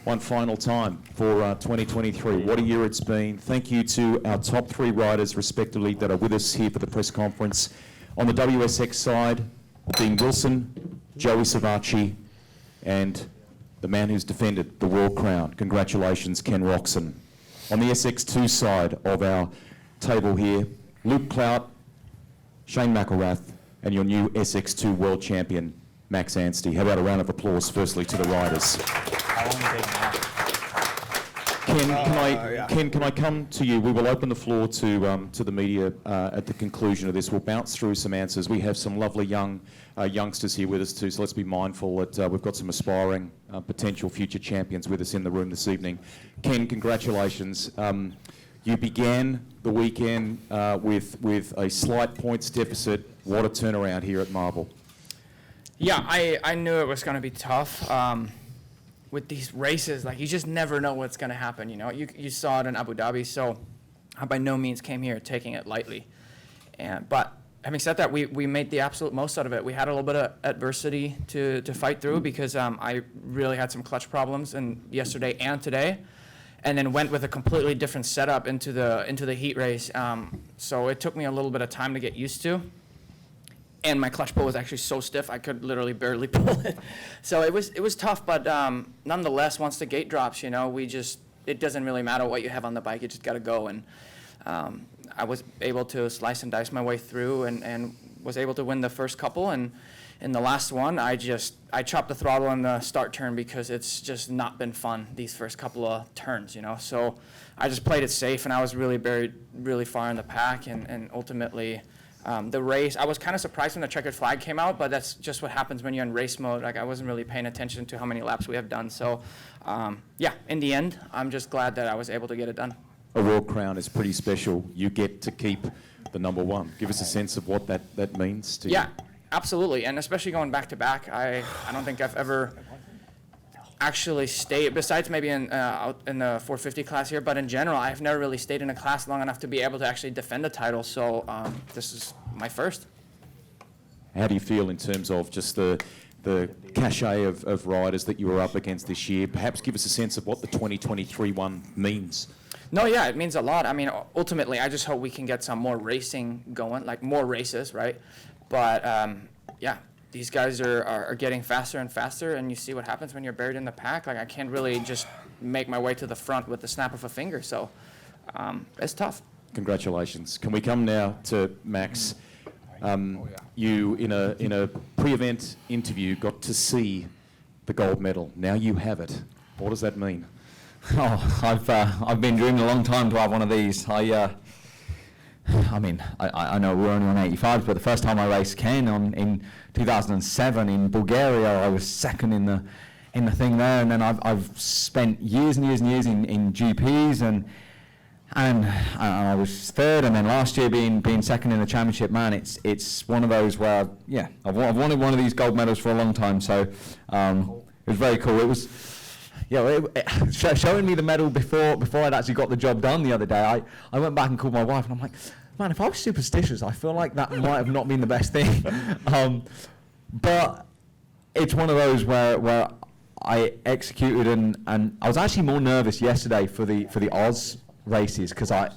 One final time for 2023. What a year it's been. Thank you to our top three riders, respectively, that are with us here for the press conference. On the WSX side, Dean Wilson, Joey Savacci, and the man who's defended the world crown. Congratulations, Ken Roxon. On the SX2 side of our table here, Luke Clout, Shane McElrath, and your new SX2 world champion, Max Anstey. How about a round of applause, firstly, to the riders? Ken, can I come to you? We will open the floor to the media at the conclusion of this. We'll bounce through some answers. We have some lovely youngsters here with us too, so let's be mindful that we've got some aspiring potential future champions with us in the room this evening. Ken, congratulations. You began the weekend with a slight points deficit. What a turnaround here at Marble. Yeah, I knew it was going to be tough. With these races, like, you just never know what's going to happen, you know. You saw it in Abu Dhabi, so I by no means came here taking it lightly. But having said that, we made the absolute most out of it. We had a little bit of adversity to fight through because I really had some clutch problems yesterday and today, and then went with a completely different setup into the heat race. So it took me a little bit of time to get used to. And my clutch pull was actually so stiff I could literally barely pull it. So it was tough, but nonetheless, once the gate drops, you know, it doesn't really matter what you have on the bike, you just got to go. And I was able to slice and dice my way through and was able to win the first couple. And in the last one, I chopped the throttle on the start turn because it's just not been fun these first couple of turns, you know. So I just played it safe, and I was really buried really far in the pack, and ultimately, the race, I was kind of surprised when the checkered flag came out, but that's just what happens when you're in race mode. Like, I wasn't really paying attention to how many laps we have done. So, yeah, in the end, I'm just glad that I was able to get it done. A world crown is pretty special. You get to keep the number one. Give us a sense of what that means to you. Yeah, absolutely, and especially going back to back, I don't think I've ever actually stayed, besides maybe in the 450 class here, but in general, I've never really stayed in a class long enough to be able to actually defend a title, so this is my first. How do you feel in terms of just the cachet of riders that you were up against this year? Perhaps give us a sense of what the 2023 one means. No, yeah, it means a lot. I mean, ultimately, I just hope we can get some more racing going, like more races, right? But, yeah. These guys are getting faster and faster, and you see what happens when you're buried in the pack. Like, I can't really just make my way to the front with the snap of a finger, so it's tough. Congratulations. Can we come now to Max? You, in a pre-event interview, got to see the gold medal. Now you have it. What does that mean? Oh, I've been dreaming a long time to have one of these. I mean, I know we're only on 85s, but the first time I raced Ken in 2007 in Bulgaria, I was second in the thing there, and then I've spent years and years and years in GPs, and I was third, and then last year being second in the championship. Man, it's one of those where I've wanted one of these gold medals for a long time, so it was very cool. It was. Yeah, showing me the medal before I'd actually got the job done the other day, I went back and called my wife, and I'm like, man, if I was superstitious, I feel like that might have not been the best thing. But it's one of those where I executed, and I was actually more nervous yesterday for the Oz races, because I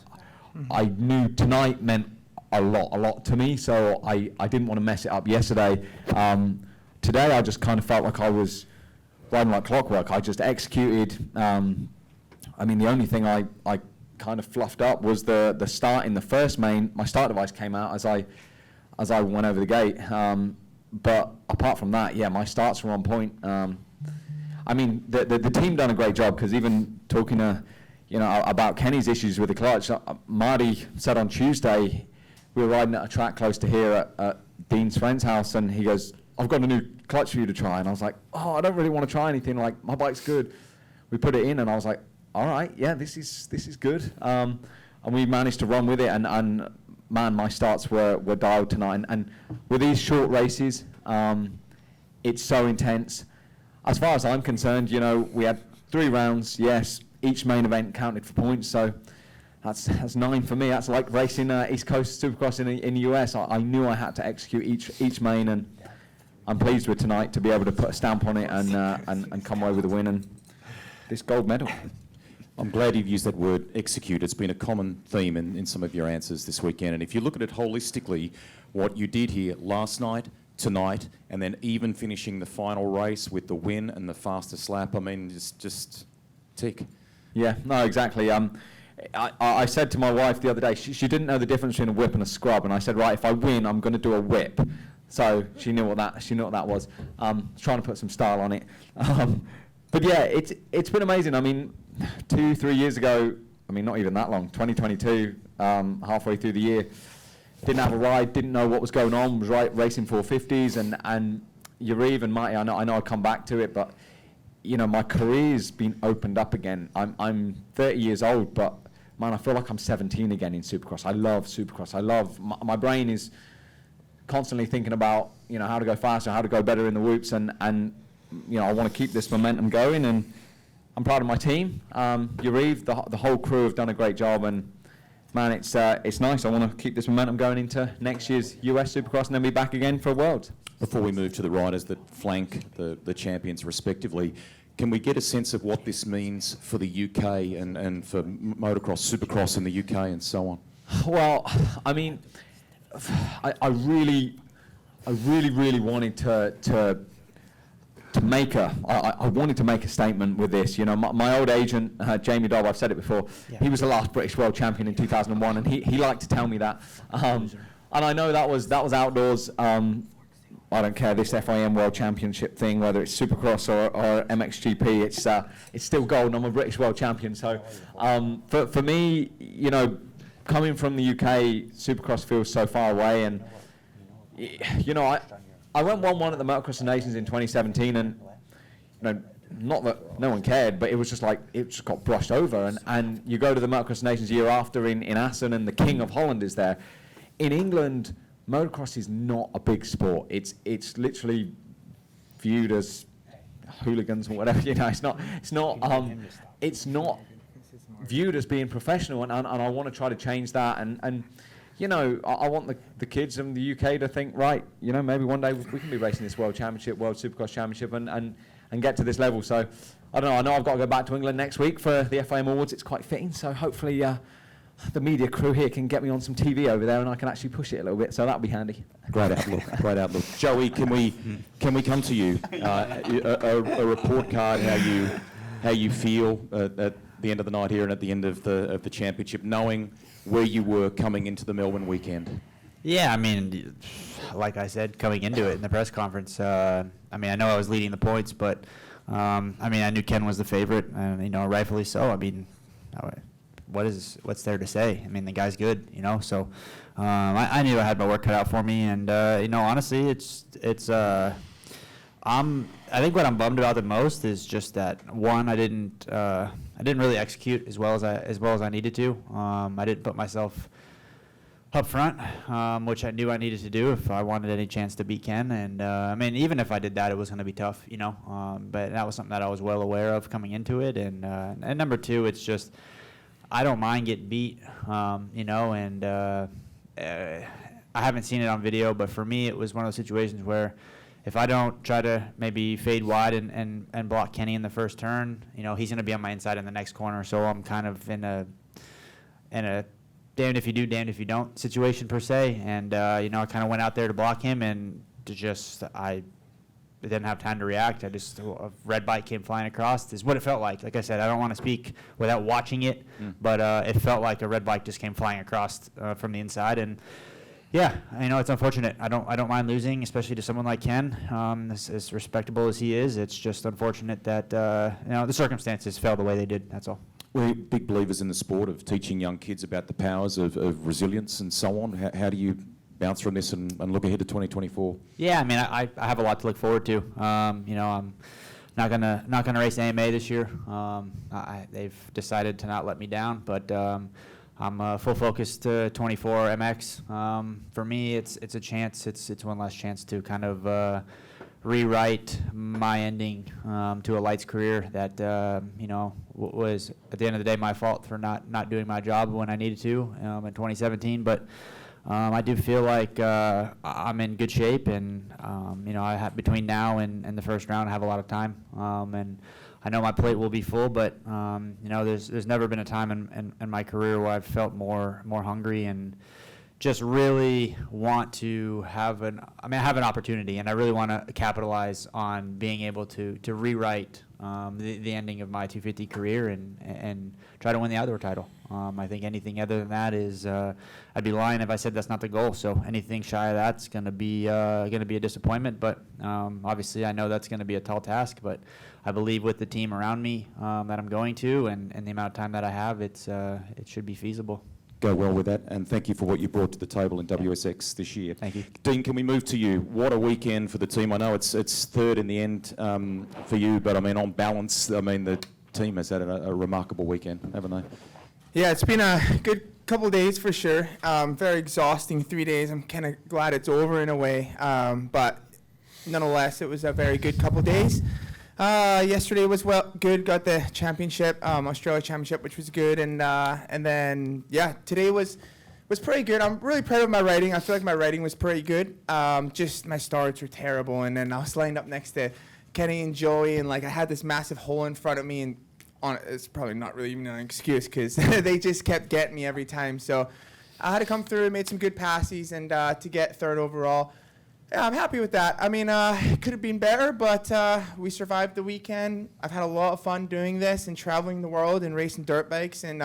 knew tonight meant a lot to me, so I didn't want to mess it up yesterday. Today I just kind of felt like I was riding like clockwork. I just executed. I mean, the only thing I kind of fluffed up was the start in the first main. My start device came out as I went over the gate. But apart from that, yeah, my starts were on point. I mean, the team done a great job, because even talking about Kenny's issues with the clutch, Marty said on Tuesday, we were riding at a track close to here at Dean's friend's house, and he goes, I've got a new clutch for you to try. And I was like, oh, I don't really want to try anything. Like, my bike's good. We put it in, and I was like, all right, yeah, this is good. And we managed to run with it, and man, my starts were dialed tonight. And with these short races, it's so intense. As far as I'm concerned, we had 3 rounds. Yes, each main event counted for points, so that's 9 for me. That's like racing East Coast Supercross in the US. I knew I had to execute each main, and I'm pleased with tonight to be able to put a stamp on it and come away with a win. And this gold medal. I'm glad you've used that word, execute. It's been a common theme in some of your answers this weekend. And if you look at it holistically, what you did here last night, tonight, and then even finishing the final race with the win and the fastest lap, I mean, just tick. Yeah, no, exactly. I said to my wife the other day, she didn't know the difference between a whip and a scrub, and I said, right, if I win, I'm going to do a whip. So she knew what that was. Trying to put some style on it. But yeah, it's been amazing. I mean, 2-3 years ago, I mean, not even that long, 2022, halfway through the year, didn't have a ride, didn't know what was going on, was racing 450s, and Yariv and Marty, I know I'd come back to it, but you know, my career's been opened up again. I'm 30 years old, but man, I feel like I'm 17 again in Supercross. I love Supercross. My brain is constantly thinking about, you know, how to go faster, how to go better in the whoops, and you know, I want to keep this momentum going, and I'm proud of my team. Yariv, the whole crew have done a great job, and man, it's nice. I want to keep this momentum going into next year's US Supercross and then be back again for Worlds. Before we move to the riders that flank the champions respectively, can we get a sense of what this means for the UK and for motocross, supercross in the UK and so on? Well, I mean, I really wanted to make I wanted to make a statement with this. You know, my old agent, Jamie Dobb, I've said it before, he was the last British World Champion in 2001, and he liked to tell me that. And I know that was outdoors. I don't care, this FIM World Championship thing, whether it's Supercross or MXGP, it's still gold, and I'm a British World Champion. So for me, you know, coming from the UK, Supercross feels so far away, and you know, I went 1-1 at the Motocross of Nations in 2017, and you know, not that no one cared, but it was just like, it just got brushed over, and you go to the Motocross of Nations year after in Assen, and the King of Holland is there. In England, motocross is not a big sport. It's literally viewed as hooligans or whatever. You know, it's not viewed as being professional, and I want to try to change that. And you know, I want the kids in the UK to think, right, you know, maybe one day we can be racing this World Championship, World Supercross Championship, and get to this level. So I don't know. I know I've got to go back to England next week for the FIM Awards. It's quite fitting. So hopefully the media crew here can get me on some TV over there, and I can actually push it a little bit, so that'll be handy. Great outlook, great outlook. Joey, can we come to you? A report card, how you feel at the end of the night here and at the end of the championship, knowing where you were coming into the Melbourne weekend. Yeah, I mean, like I said, coming into it in the press conference, I mean, I know I was leading the points, but I mean, I knew Ken was the favorite, and you know, rightfully so. I mean, what's there to say? I mean, the guy's good, you know. So I knew I had my work cut out for me, and you know, honestly, I think what I'm bummed about the most is just that one, I didn't really execute as well as I needed to. I didn't put myself up front, which I knew I needed to do if I wanted any chance to beat Ken. And I mean, even if I did that, it was going to be tough, you know. But that was something that I was well aware of coming into it. And number two, it's just, I don't mind getting beat, you know, and I haven't seen it on video, but for me, it was one of those situations where if I don't try to maybe fade wide and block Kenny in the first turn, you know, he's going to be on my inside in the next corner. So I'm kind of in a damned if you do, damned if you don't situation per se. And, you know, I kind of went out there to block him, and I didn't have time to react. A red bike came flying across. Is what it felt like. Like I said, I don't want to speak without watching it, but it felt like a red bike just came flying across from the inside. And yeah, you know, it's unfortunate. I don't mind losing, especially to someone like Ken, as respectable as he is. It's just unfortunate that you know, the circumstances fell the way they did. That's all. We're big believers in the sport of teaching young kids about the powers of resilience and so on. How do you bounce from this and look ahead to 2024? Yeah, I mean, I have a lot to look forward to. You know, I'm not gonna race AMA this year. They've decided to not let me down, but I'm full focus to 24 MX. For me, it's a chance. It's one last chance to kind of rewrite my ending to a lights career that you know, was at the end of the day my fault for not doing my job when I needed to in 2017. But I do feel like I'm in good shape, and you know, I have between now and the first round, I have a lot of time, and I know my plate will be full, but you know, there's never been a time in my career where I've felt more hungry and just really want to have an opportunity, and I really want to capitalize on being able to rewrite the ending of my 250 career and try to win the outdoor title. I think anything other than that is, I'd be lying if I said that's not the goal. So anything shy of that's going to be a disappointment. But obviously, I know that's going to be a tall task. But I believe with the team around me that I'm going to, and the amount of time that I have, it should be feasible. Go well with that, and thank you for what you brought to the table in WSX this year. Thank you. Dean, can we move to you? What a weekend for the team. I know it's third in the end for you, but I mean, on balance, I mean, the team has had a remarkable weekend, haven't they? Yeah, it's been a good couple of days for sure. Very exhausting 3 days. I'm kind of glad it's over in a way, but nonetheless, it was a very good couple of days. Yesterday was good. Got the championship, Australia championship, which was good, and then today was pretty good. I'm really proud of my riding. I feel like my riding was pretty good. Just my starts were terrible, and then I was lined up next to Kenny and Joey, and like I had this massive hole in front of me, and it's probably not really even an excuse because they just kept getting me every time. So I had to come through and made some good passes, and to get third overall. Yeah, I'm happy with that. I mean, it could have been better, but we survived the weekend. I've had a lot of fun doing this and traveling the world and racing dirt bikes and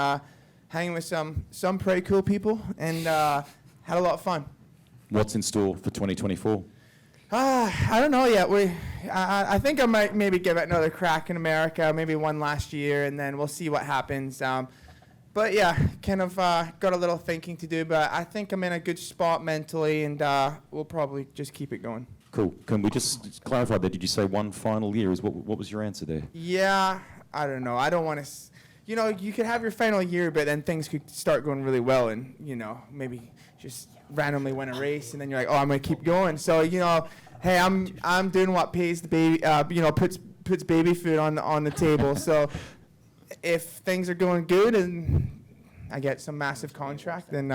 hanging with some pretty cool people, and had a lot of fun. What's in store for 2024? I don't know yet. I think I might maybe give it another crack in America, maybe one last year, and then we'll see what happens. But yeah, kind of got a little thinking to do, but I think I'm in a good spot mentally, and we'll probably just keep it going. Cool. Can we just clarify that? Did you say one final year? What was your answer there? Yeah, I don't know. I don't want to, you know, you could have your final year, but then things could start going really well, and, you know, maybe just randomly win a race, and then you're like, oh, I'm going to keep going. So, you know, hey, I'm doing what pays the baby, you know, puts baby food on the table. So if things are going good and I get some massive contract, then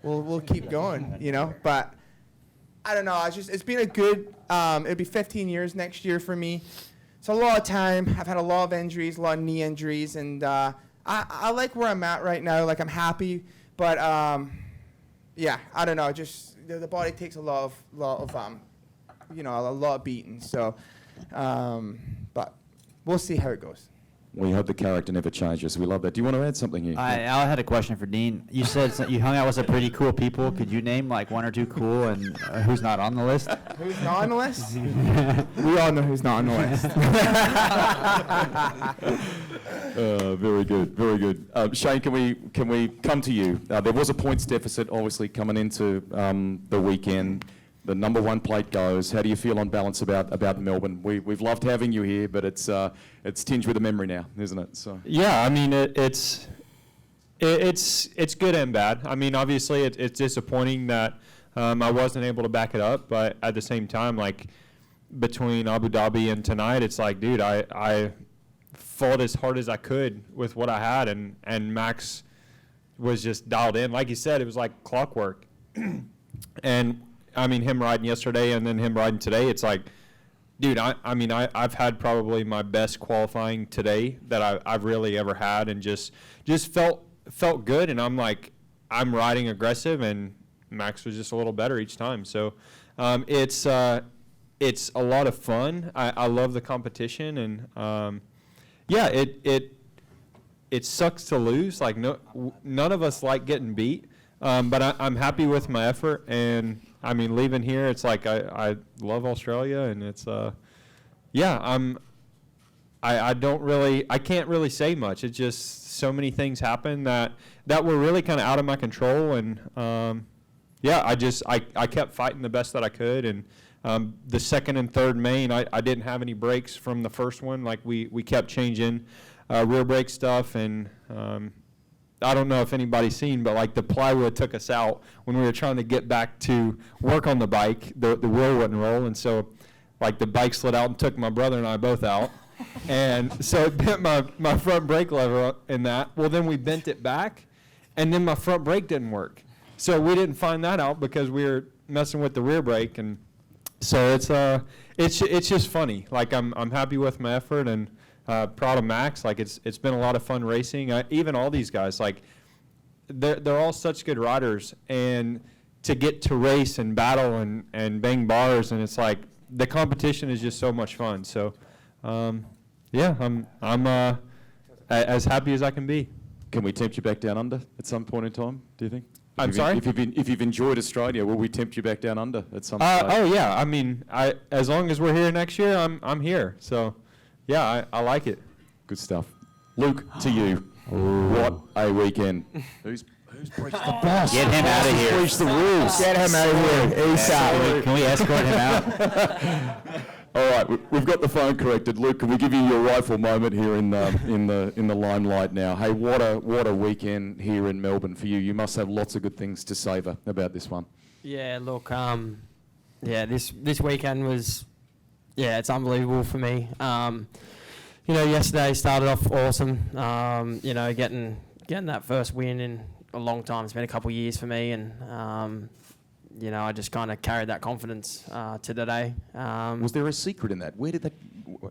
we'll keep going, you know. But I don't know. It's been a good. It'll be 15 years next year for me. It's a lot of time. I've had a lot of injuries, a lot of knee injuries, and I like where I'm at right now. Like I'm happy, but yeah, I don't know. Just the body takes a lot of you know, a lot of beating. So, but we'll see how it goes. We hope the character never changes. We love that. Do you want to add something here? I had a question for Dean. You said you hung out with some pretty cool people. Could you name like one or two cool and who's not on the list? Who's not on the list? We all know who's not on the list. Very good, very good. Shane, can we come to you? There was a points deficit, obviously, coming into the weekend. The number one plate goes. How do you feel on balance about Melbourne? We've loved having you here, but it's tinged with a memory now, isn't it? So yeah, I mean it's good and bad. I mean, obviously it's disappointing that I wasn't able to back it up, but at the same time, like between Abu Dhabi and tonight, it's like, dude, I fought as hard as I could with what I had, and Max was just dialed in. Like you said, it was like clockwork, and I mean, him riding yesterday and then him riding today, it's like, dude, I've had probably my best qualifying today that I've really ever had, and just felt good. And I'm like, I'm riding aggressive, and Max was just a little better each time. So it's a lot of fun. I love the competition, and yeah, it sucks to lose. Like none of us like getting beat, but I'm happy with my effort. And I mean, leaving here, it's like I love Australia, and it's yeah. I can't really say much. It's just so many things happen that were really kind of out of my control, and yeah, I kept fighting the best that I could, and the second and third main, I didn't have any brakes from the first one. Like we kept changing rear brake stuff, and I don't know if anybody's seen, but like the plywood took us out when we were trying to get back to work on the bike. The wheel wouldn't roll, and so like the bike slid out and took my brother and I both out. And so it bent my front brake lever in that. Well, then we bent it back, and then my front brake didn't work. So we didn't find that out because we were messing with the rear brake, and so it's just funny. Like I'm happy with my effort, and proud of Max. Like it's been a lot of fun racing. Even all these guys, like they're all such good riders, and to get to race and battle and bang bars, and it's like the competition is just so much fun. So, yeah, I'm as happy as I can be. Can we tempt you back down under at some point in time, do you think? I'm sorry? If you've enjoyed Australia, will we tempt you back down under at some stage? Oh yeah, I mean, as long as we're here next year, I'm here. So, yeah, I like it. Good stuff. Luke, to you. What a weekend. Who's breached the boss? Get him out of here. Breached the rules. Get him out of here ASAP. Can we escort him out? All right, we've got the phone corrected. Luke, can we give you your rightful moment here in the limelight now? Hey, what a weekend here in Melbourne for you. You must have lots of good things to savour about this one. Yeah, look, this weekend was, it's unbelievable for me. Yesterday started off awesome. Getting that first win in a long time. It's been a couple of years for me, and I just kind of carried that confidence to today. Was there a secret in that? Where did that,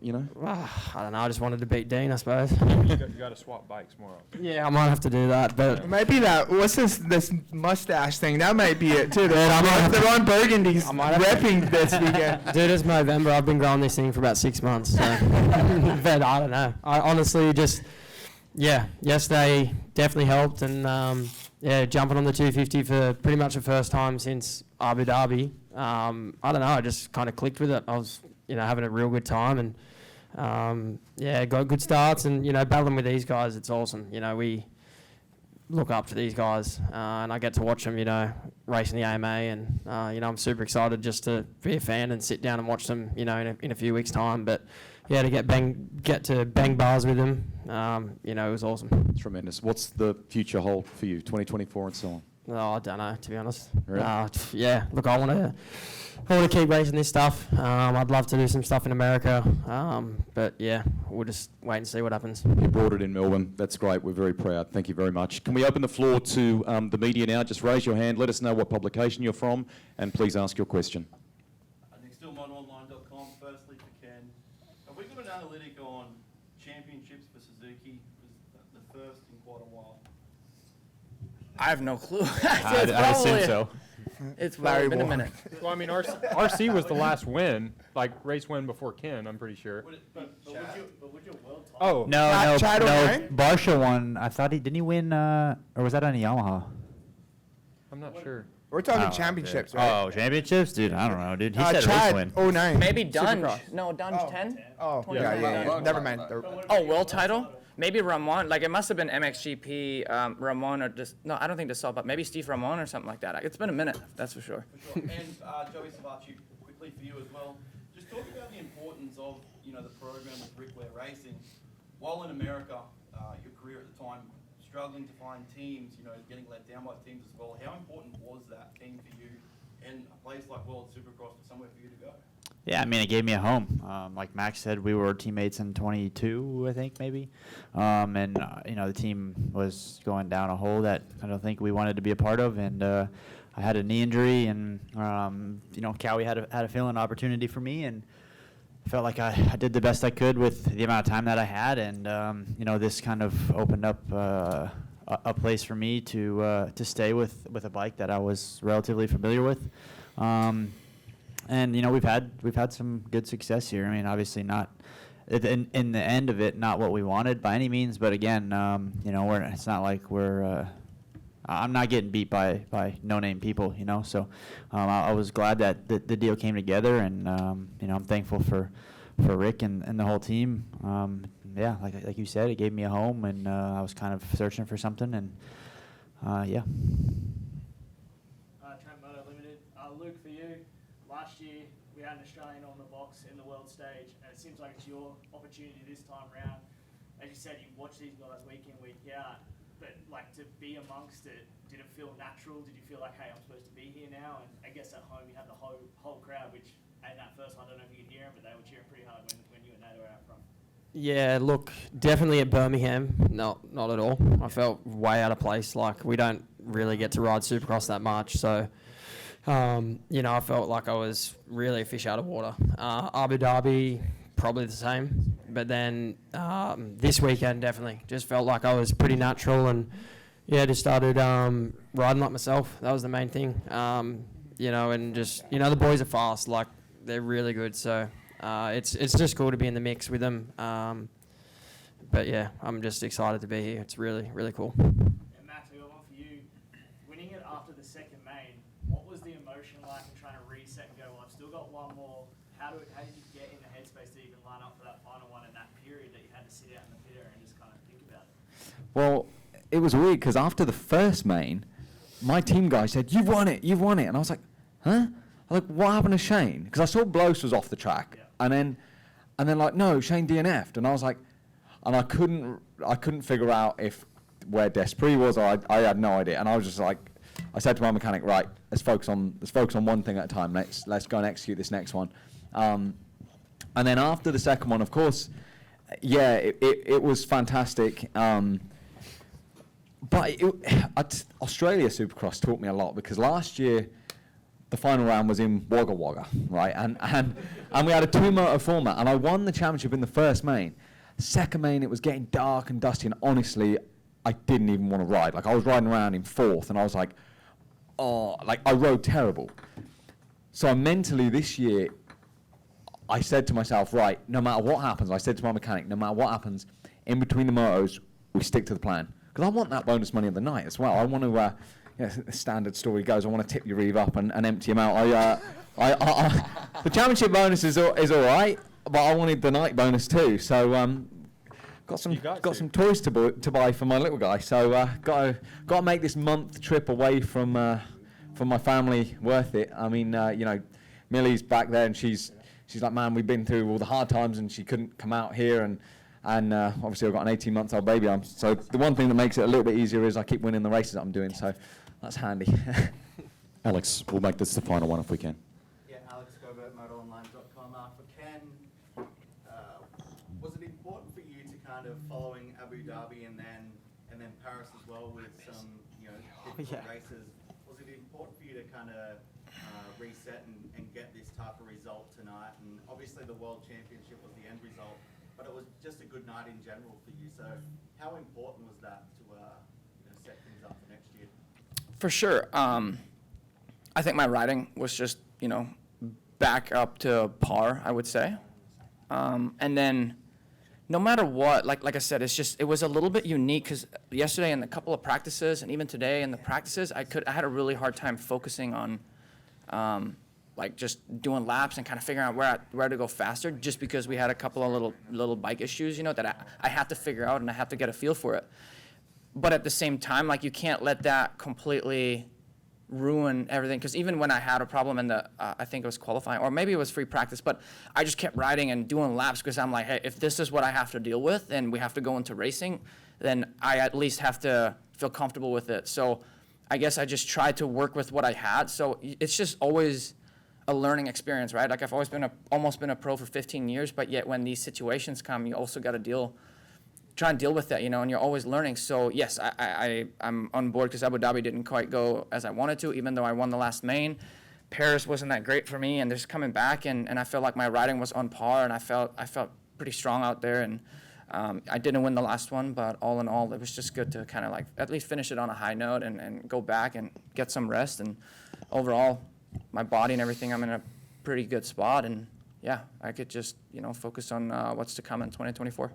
I don't know. I just wanted to beat Dean, I suppose. You got to swap bikes more often. Yeah, I might have to do that, but It might be that. What's this mustache thing? That might be it too. Yeah, I might have The Ron Burgundy's I might have to- repping this weekend. dude, it's November. I've been growing this thing for about 6 months. So. But I don't know. I honestly just, yesterday definitely helped, and jumping on the 250 for pretty much the first time since Abu Dhabi. I don't know. I just kind of clicked with it. I was, having a real good time, and got good starts, and battling with these guys, it's awesome. We look up to these guys, and I get to watch them, racing the AMA, and I'm super excited just to be a fan and sit down and watch them, in a few weeks' time. But to get to bang bars with them, it was awesome. Tremendous. What's the future hold for you, 2024 and so on? Oh, I don't know, to be honest. Really? Look, I want to keep racing this stuff. I'd love to do some stuff in America, but we'll just wait and see what happens. You brought it in Melbourne. That's great. We're very proud. Thank you very much. Can we open the floor to the media now? Just raise your hand. Let us know what publication you're from, and please ask your question. nextillmonline.com. Firstly, for Ken, have we got an analytic on championships for Suzuki? It was the first in quite a while. I have no clue. I assume so. It's probably been a Warren. minute. Well, I mean, RC was the last win, like race win before Ken, I'm pretty sure. Would you world title? Oh, No, Chad O'Brien? Barsha won. I thought didn't he win, or was that on a Yamaha? I'm not sure. We're talking Oh, championships, dude. right? Oh, championships? Dude, I don't know, dude. He said race Chad, win. 09. Maybe Dunge. Supercross. No, Dunge Oh. 10? Oh, Yeah. yeah. Never mind. Oh, world title? Maybe Ramon. Like, it must have been MXGP, Ramon, or just, no, I don't think Dassault, but maybe Steve Ramon or something like that. It's been a minute, that's for sure. For sure. And Joey Savacci, quickly for you as well. Just talk about the importance of the program with Rick Ware Racing. While in America, your career at the time, struggling to find teams, getting let down by teams as well. How important was that team for you in a place like World Supercross for somewhere for you to go? Yeah, I mean, it gave me a home. Like Max said, we were teammates in 22, I think, maybe. The team was going down a hole that I don't think we wanted to be a part of. And I had a knee injury, and, Cowie had a feeling opportunity for me. And I felt like I did the best I could with the amount of time that I had. And, this kind of opened up a place for me to stay with a bike that I was relatively familiar with. And we've had some good success here. I mean, obviously not in the end of it, not what we wanted by any means. But again, it's not like I'm not getting beat by no-name people, So I was glad that the deal came together, and I'm thankful for Rick and the whole team. Like you said, it gave me a home, and I was kind of searching for something, and Trent Moto Limited. Luke, for you, last year we had an Australian on the box in the world stage, and it seems like it's your opportunity this time round. As you said, you watch these guys week in, week out, but like to be amongst it, did it feel natural? Did you feel like, hey, I'm supposed to be here now? And I guess at home you had the whole crowd, which in that first one, I don't know if you could hear them, but they were cheering pretty hard when you and Nate were out front. Yeah, look, definitely at Birmingham, not at all. I felt way out of place. Like, we don't really get to ride Supercross that much, so I felt like I was really a fish out of water. Abu Dhabi, probably the same. But then this weekend definitely just felt like I was pretty natural and just started riding like myself. That was the main thing. And just the boys are fast, like they're really good. So it's just cool to be in the mix with them. But yeah, I'm just excited to be here. It's really, really cool. And Matt, I got one for you. Winning it after the second main, what was the emotion like in trying to reset and go, well, I've still got one more? How did you get in the headspace to even line up for that final one in that period that you had to sit out in the pit area and just kind of think about it? Well, it was weird because after the first main, my team guy said, you've won it. And I was like, huh? I was like, what happened to Shane? Because I saw Blows was off the track. Yeah. And then like, no, Shane DNF'd. And I was like, and I couldn't figure out where Despres was, or I had no idea. And I was just like, I said to my mechanic, right, let's focus on one thing at a time. Let's go and execute this next one. And then after the second one, of course, it was fantastic. But Australia Supercross taught me a lot, because last year the final round was in Wagga Wagga, right? And we had a 2-motor format, and I won the championship in the first main. Second main, it was getting dark and dusty, and honestly, I didn't even want to ride. Like, I was riding around in fourth, and I was like, I rode terrible. So mentally this year, I said to myself, right, no matter what happens, I said to my mechanic, no matter what happens, in between the motos, we stick to the plan. Because I want that bonus money of the night as well. I want to, the standard story goes, I want to tip your reeve up and empty him out. The championship bonus is all right, but I wanted the night bonus too. So got some toys to buy for my little guy. So got to make this month trip away from my family worth it. I mean, Millie's back there, and she's like, man, we've been through all the hard times, and she couldn't come out here, and obviously I've got an 18-month-old baby. So the one thing that makes it a little bit easier is I keep winning the races that I'm doing. So that's handy. Alex, we'll make this the final one if we can. Yeah, Alex Gobert, motoronline.com. For Ken, was it important for you to kind of following Abu Dhabi and then Paris as well with some difficult races? Was it important for you to kind of reset and get this type of result tonight? And obviously the World Championship was the end result, but it was just a good night in general for you. So how important was that to set things up for next year? For sure. I think my riding was just, back up to par, I would say. And then no matter what, like I said, it was a little bit unique, because yesterday in a couple of practices and even today in the practices, I had a really hard time focusing on just doing laps and kind of figuring out where to go faster, just because we had a couple of little bike issues, that I had to figure out, and I have to get a feel for it. But at the same time, you can't let that completely ruin everything, because even when I had a problem in the, I think it was qualifying, or maybe it was free practice, but I just kept riding and doing laps, because I'm like, hey, if this is what I have to deal with and we have to go into racing, then I at least have to feel comfortable with it. So I guess I just tried to work with what I had. So it's just always a learning experience, right? I've always almost been a pro for 15 years, but yet when these situations come, you also got to try and deal with that, and you're always learning. So yes, I'm on board, because Abu Dhabi didn't quite go as I wanted to, even though I won the last main. Paris wasn't that great for me, and just coming back, and I felt like my riding was on par, and I felt pretty strong out there, and I didn't win the last one, but all in all, it was just good to kind of at least finish it on a high note and go back and get some rest. And overall, my body and everything, I'm in a pretty good spot, and yeah, I could just focus on what's to come in 2024.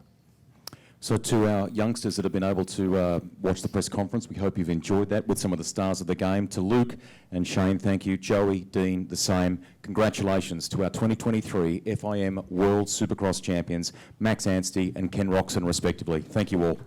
So to our youngsters that have been able to watch the press conference, we hope you've enjoyed that with some of the stars of the game. To Luke and Shane, thank you. Joey, Dean, the same. Congratulations to our 2023 FIM World Supercross champions, Max Anstey and Ken Roxon, respectively. Thank you all.